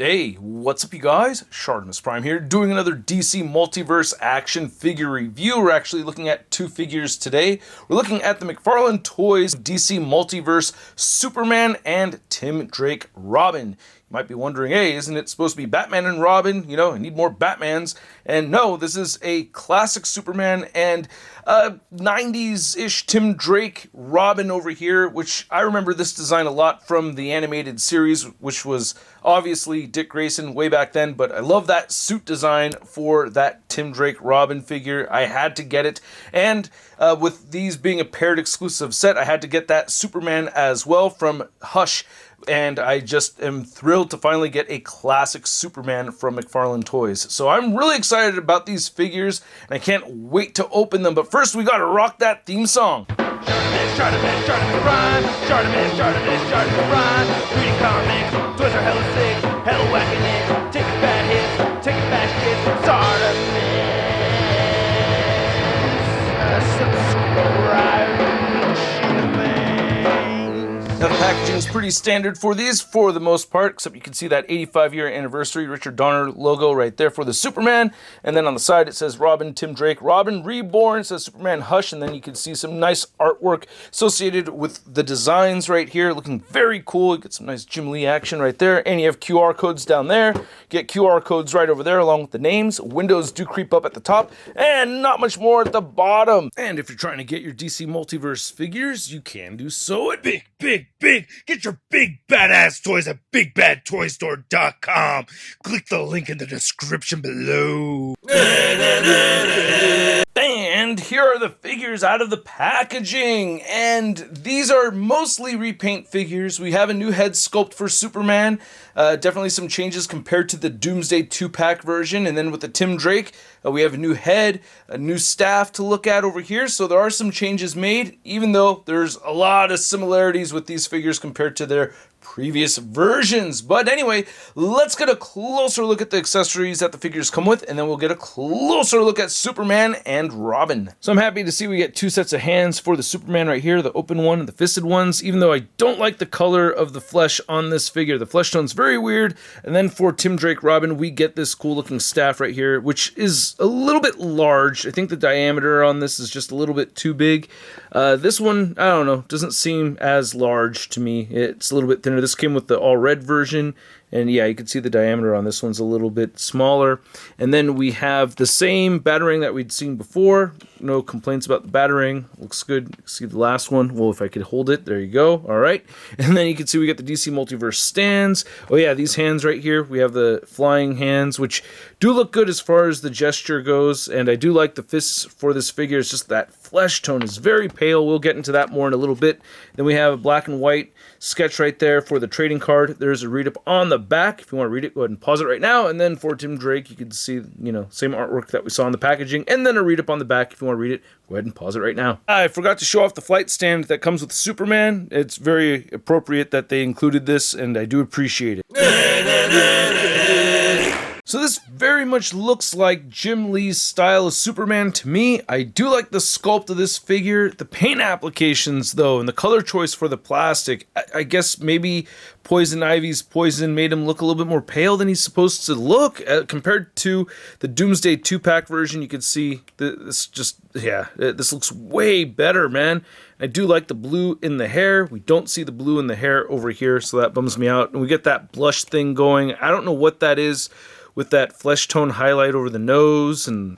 Hey, what's up you guys? ShartimusPrime here, doing another DC Multiverse action figure review. We're actually looking at two figures today. We're looking at the McFarlaneToys DC Multiverse Superman and Tim Drake Robin. You might be wondering, hey, isn't it supposed to be Batman and Robin? You know, I need more Batmans. And no, this is a classic Superman and 90s-ish Tim Drake Robin over here, which I remember this design a lot from the animated series, which was obviously Dick Grayson way back then, but I love that suit design for that Tim Drake Robin figure. I had to get it. And with these being a paired exclusive set, I had to get that Superman as well from Hush. And I just am thrilled to finally get a classic Superman from McFarlaneToys. So I'm really excited about these figures, and I can't wait to open them. But first, we gotta rock that theme song. ShartimusPrime, ShartimusPrime. Reading comics, toys are hella sick, hella whacking it. Taking bad hits, taking back hits. Subscribe. Now the packaging is pretty standard for these for the most part, except you can see that 85-year anniversary Richard Donner logo right there for the Superman. And then on the side it says Robin, Tim Drake, Robin, Reborn, it says Superman, Hush, and then you can see some nice artwork associated with the designs right here, looking very cool. You get some nice Jim Lee action right there, and you have QR codes down there. Get QR codes right over there along with the names. Windows do creep up at the top, and not much more at the bottom. And if you're trying to get your DC Multiverse figures, you can do so at Big. Get your big badass toys at BigBadToyStore.com. Click the link in the description below. And here are the figures out of the packaging. And these are mostly repaint figures. We have a new head sculpt for Superman. Definitely some changes compared to the Doomsday 2-pack version. And then with the Tim Drake, we have a new head, a new staff to look at over here. So there are some changes made, even though there's a lot of similarities with these figures compared to their previous versions. But anyway, let's get a closer look at the accessories that the figures come with, and then we'll get a closer look at Superman and Robin. So I'm happy to see we get two sets of hands for the Superman right here, the open one and the fisted ones, even though I don't like the color of the flesh on this figure. The flesh tone's very weird. And then for Tim Drake Robin, we get this cool looking staff right here, which is a little bit large. I think the diameter on this is just a little bit too big. This one, I don't know, doesn't seem as large to me. It's a little bit thinner. This came with the all red version, and yeah, you can see the diameter on this one's a little bit smaller. And then we have the same battering that we'd seen before. No complaints about the battering. Looks good. See the last one. Well, if I could hold it, there you go. All right. And then you can see we get the DC Multiverse stands. Oh yeah, these hands right here. We have the flying hands, which do look good as far as the gesture goes. And I do like the fists for this figure. It's just that flesh tone is very pale. We'll get into that more in a little bit. Then we have a black and white sketch right there for the trading card. There's a read-up on the back. If you want to read it, go ahead and pause it right now. And then for Tim Drake, you can see, you know, same artwork that we saw in the packaging. And then a read-up on the back. If you want to read it, go ahead and pause it right now. I forgot to show off the flight stand that comes with Superman. It's very appropriate that they included this, and I do appreciate it. So this very much looks like Jim Lee's style of Superman to me. I do like the sculpt of this figure. The paint applications, though, and the color choice for the plastic, I guess maybe Poison Ivy's poison made him look a little bit more pale than he's supposed to look. Compared to the Doomsday 2-pack version, you can see this just, yeah, this looks way better, man. I do like the blue in the hair. We don't see the blue in the hair over here, so that bums me out. And we get that blush thing going. I don't know what that is, with that flesh tone highlight over the nose and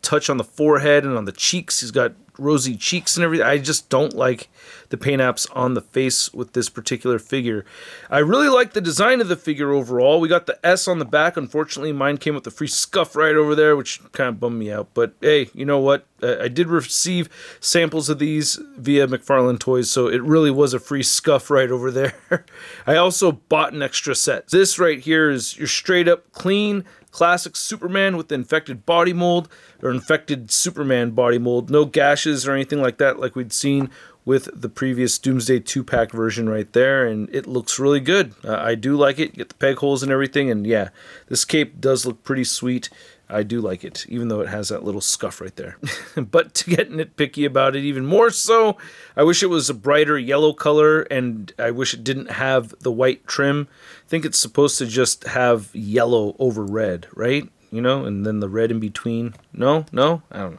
touch on the forehead and on the cheeks. He's got rosy cheeks and everything. I just don't like the paint apps on the face with this particular figure. I really like the design of the figure overall. We got the S on the back. Unfortunately, mine came with the free scuff right over there, which kind of bummed me out. But hey, you know what? I did receive samples of these via McFarlaneToys, so it really was a free scuff right over there. I also bought an extra set. This right here is your straight up clean classic Superman with the infected body mold, or infected Superman body mold. No gashes or anything like that like we'd seen with the previous Doomsday 2-pack version right there, and it looks really good. I do like it. You get the peg holes and everything, and yeah, this cape does look pretty sweet. I do like it, even though it has that little scuff right there. But to get nitpicky about it even more so, I wish it was a brighter yellow color, and I wish it didn't have the white trim. I think it's supposed to just have yellow over red, right? You know, and then the red in between. No? I don't know.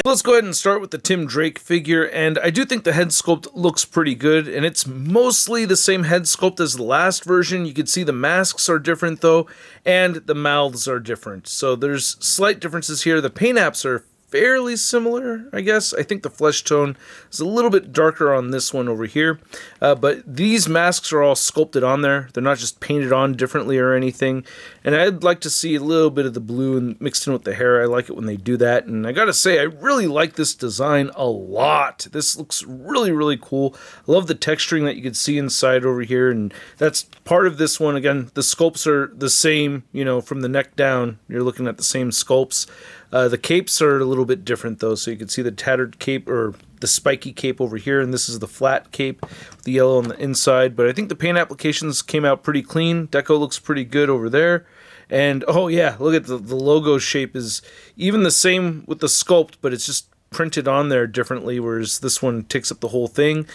Let's go ahead and start with the Tim Drake figure, and I do think the head sculpt looks pretty good, and it's mostly the same head sculpt as the last version. You can see the masks are different though, and the mouths are different. So there's slight differences here. The paint apps are fairly similar, I guess. I think the flesh tone is a little bit darker on this one over here, but these masks are all sculpted on there. They're not just painted on differently or anything, and I'd like to see a little bit of the blue mixed in with the hair. I like it when they do that, and I gotta say, I really like this design a lot. This looks really, really cool. I love the texturing that you can see inside over here, and that's part of this one. Again, the sculpts are the same, you know, from the neck down. You're looking at the same sculpts. The capes are a little bit different though, so you can see the tattered cape or the spiky cape over here, and this is the flat cape with the yellow on the inside. But I think the paint applications came out pretty clean. Deco looks pretty good over there. And oh yeah, look at the logo shape is even the same with the sculpt, but it's just printed on there differently, whereas this one takes up the whole thing.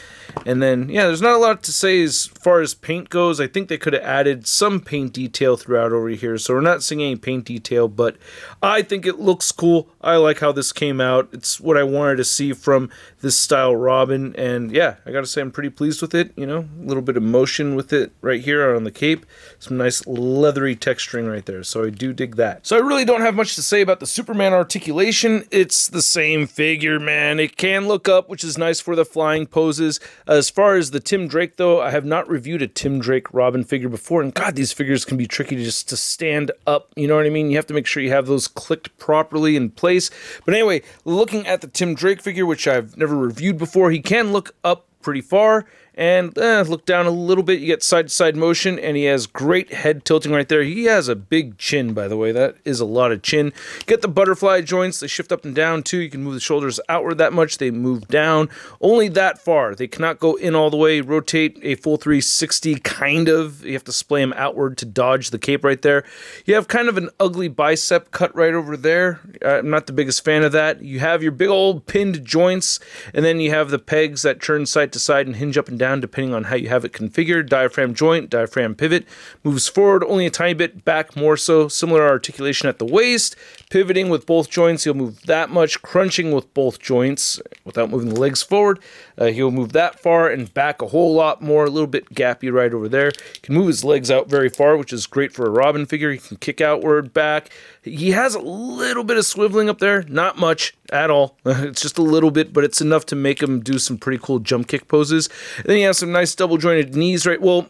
And then yeah, there's not a lot to say as far as paint goes. I think they could have added some paint detail throughout over here, so we're not seeing any paint detail, but I think it looks cool. I like how this came out. It's what I wanted to see from this style Robin, and yeah, I gotta say I'm pretty pleased with it. You know, a little bit of motion with it right here on the cape, some nice leathery texturing right there, so I do dig that. So I really don't have much to say about the Superman articulation. It's the same figure, man. It can look up, which is nice for the flying poses. As far as the Tim Drake though, I have not reviewed a Tim Drake Robin figure before, and god, these figures can be tricky just to stand up, you know what I mean? You have to make sure you have those clicked properly in place. But anyway, looking at the Tim Drake figure, which I've never reviewed before, he can look up pretty far and look down a little bit. You get side-to-side motion, and he has great head tilting right there. He has a big chin, by the way. That is a lot of chin. Get the butterfly joints. They shift up and down, too. You can move the shoulders outward that much. They move down only that far. They cannot go in all the way. Rotate a full 360, kind of. You have to splay them outward to dodge the cape right there. You have kind of an ugly bicep cut right over there. I'm not the biggest fan of that. You have your big old pinned joints, and then you have the pegs that turn side to side and hinge up and down depending on how you have it configured. Diaphragm joint, diaphragm pivot, moves forward only a tiny bit, back more so. Similar articulation at the waist, pivoting with both joints, he'll move that much, crunching with both joints without moving the legs forward. He'll move that far and back a whole lot more, a little bit gappy right over there. He can move his legs out very far, which is great for a Robin figure. He can kick outward, back. He has a little bit of swiveling up there, not much at all. It's just a little bit, but it's enough to make him do some pretty cool jump kick poses. And then he has some nice double jointed knees, right? Well,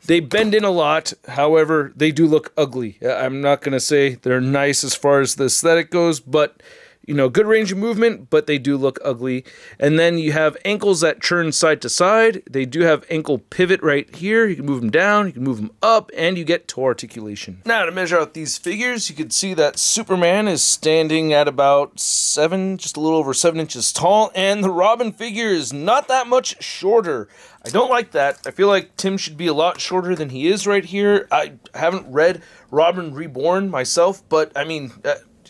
they bend in a lot. However, they do look ugly. I'm not going to say they're nice as far as the aesthetic goes, but you know, good range of movement, but they do look ugly. And then you have ankles that turn side to side. They do have ankle pivot right here. You can move them down, you can move them up, and you get toe articulation. Now, to measure out these figures, you can see that Superman is standing at about just a little over 7 inches tall, and the Robin figure is not that much shorter. I don't like that. I feel like Tim should be a lot shorter than he is right here. I haven't read Robin Reborn myself, but I mean,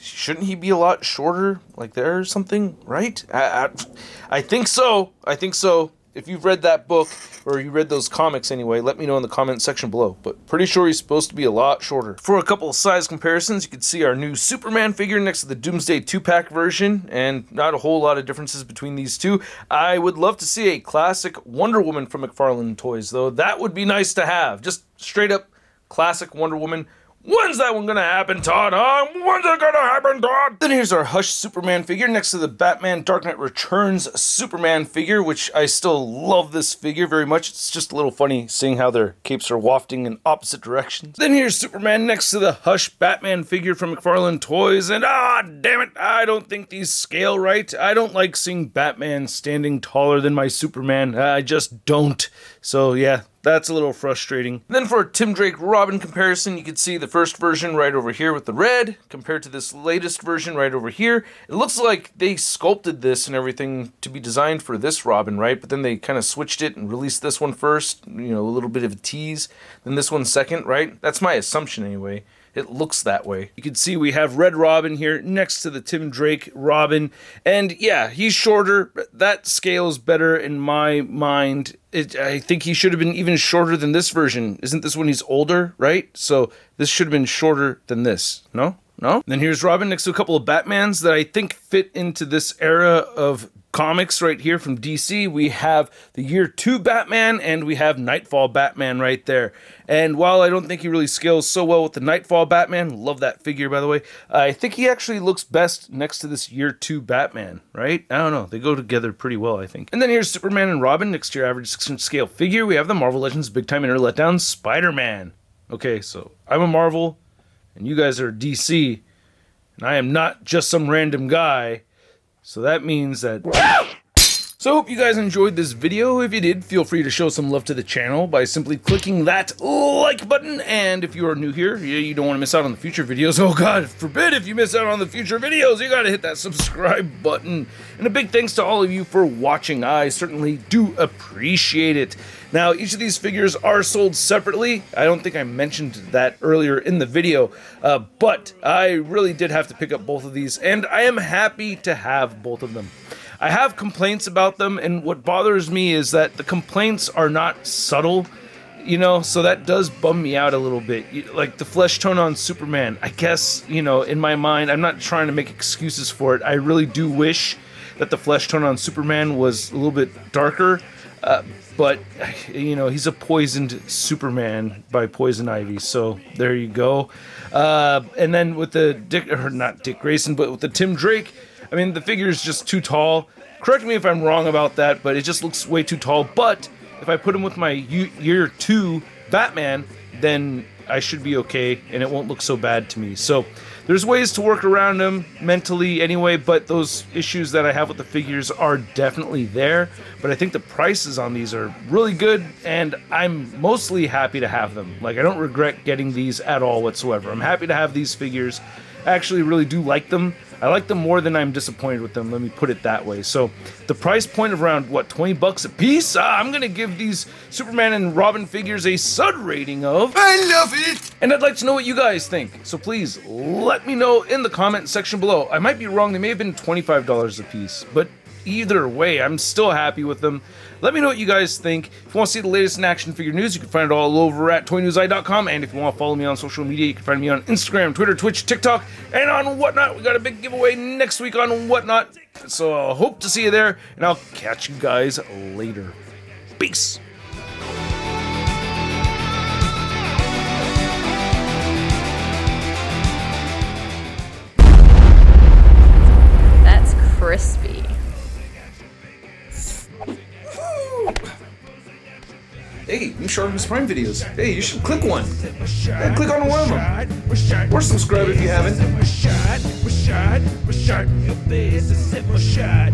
shouldn't he be a lot shorter, like there or something, right? I think so. I think so. If you've read that book, or you read those comics anyway, let me know in the comment section below. But pretty sure he's supposed to be a lot shorter. For a couple of size comparisons, you can see our new Superman figure next to the Doomsday 2-pack version, and not a whole lot of differences between these two. I would love to see a classic Wonder Woman from McFarlaneToys, though. That would be nice to have. Just straight up classic Wonder Woman. When's that one gonna happen, Todd? When's it gonna happen, Todd? Then here's our Hush Superman figure next to the Batman Dark Knight Returns Superman figure, which I still love this figure very much. It's just a little funny seeing how their capes are wafting in opposite directions. Then here's Superman next to the Hush Batman figure from McFarlaneToys, and damn it, I don't think these scale right. I don't like seeing Batman standing taller than my Superman. I just don't. So yeah, That's a little frustrating. And then for a Tim Drake Robin comparison, you can see the first version right over here with the red compared to this latest version right over here. It looks like they sculpted this and everything to be designed for this Robin, right? But then they kind of switched it and released this one first, you know, a little bit of a tease, then this one second, right? That's my assumption anyway. It looks that way. You can see we have Red Robin here next to the Tim Drake Robin. And yeah, he's shorter. That scales better in my mind. I think he should have been even shorter than this version. Isn't this when he's older, right? So this should have been shorter than this. No? No? Then here's Robin next to a couple of Batmans that I think fit into this era of comics right here from DC. We have the Year 2 Batman and we have Nightfall Batman right there. And while I don't think he really scales so well with the Nightfall Batman, love that figure by the way, I think he actually looks best next to this Year 2 Batman, right? I don't know, they go together pretty well I think. And then here's Superman and Robin next to your average 6-inch scale figure. We have the Marvel Legends Big Time Inner Letdown Spider-Man. Okay, so I'm a Marvel and you guys are DC, and I am not just some random guy, so that means that... So I hope you guys enjoyed this video. If you did, feel free to show some love to the channel by simply clicking that like button. And if you are new here, you don't want to miss out on the future videos. Oh God forbid if you miss out on the future videos, you gotta hit that subscribe button. And a big thanks to all of you for watching. I certainly do appreciate it. Now, each of these figures are sold separately. I don't think I mentioned that earlier in the video, but I really did have to pick up both of these, and I am happy to have both of them. I have complaints about them, and what bothers me is that the complaints are not subtle, you know, so that does bum me out a little bit. Like the flesh tone on Superman, I guess, you know, in my mind, I'm not trying to make excuses for it. I really do wish that the flesh tone on Superman was a little bit darker, but, you know, he's a poisoned Superman by Poison Ivy, so there you go. And then with the not Dick Grayson, but with the Tim Drake, I mean, the figure is just too tall. Correct me if I'm wrong about that, but it just looks way too tall. But if I put him with my Year 2 Batman, then I should be okay, and it won't look so bad to me. So there's ways to work around him mentally anyway, but those issues that I have with the figures are definitely there. But I think the prices on these are really good, and I'm mostly happy to have them. Like, I don't regret getting these at all whatsoever. I'm happy to have these figures. I actually really do like them. I like them more than I'm disappointed with them, let me put it that way. So the price point of around, what, 20 bucks a piece? I'm gonna give these Superman and Robin figures a SUD rating of... I love it! And I'd like to know what you guys think. So please let me know in the comment section below. I might be wrong, they may have been $25 a piece, but either way, I'm still happy with them. Let me know what you guys think. If you want to see the latest in action figure news, you can find it all over at toynewseye.com. And if you want to follow me on social media, you can find me on Instagram, Twitter, Twitch, TikTok, and on Whatnot. We got a big giveaway next week on Whatnot. So I hope to see you there, and I'll catch you guys later. Peace. That's crispy. Hey, new ShartimusPrime videos. Hey, you should click one. Yeah, click on one of them. Or subscribe if you haven't. Your face is shot.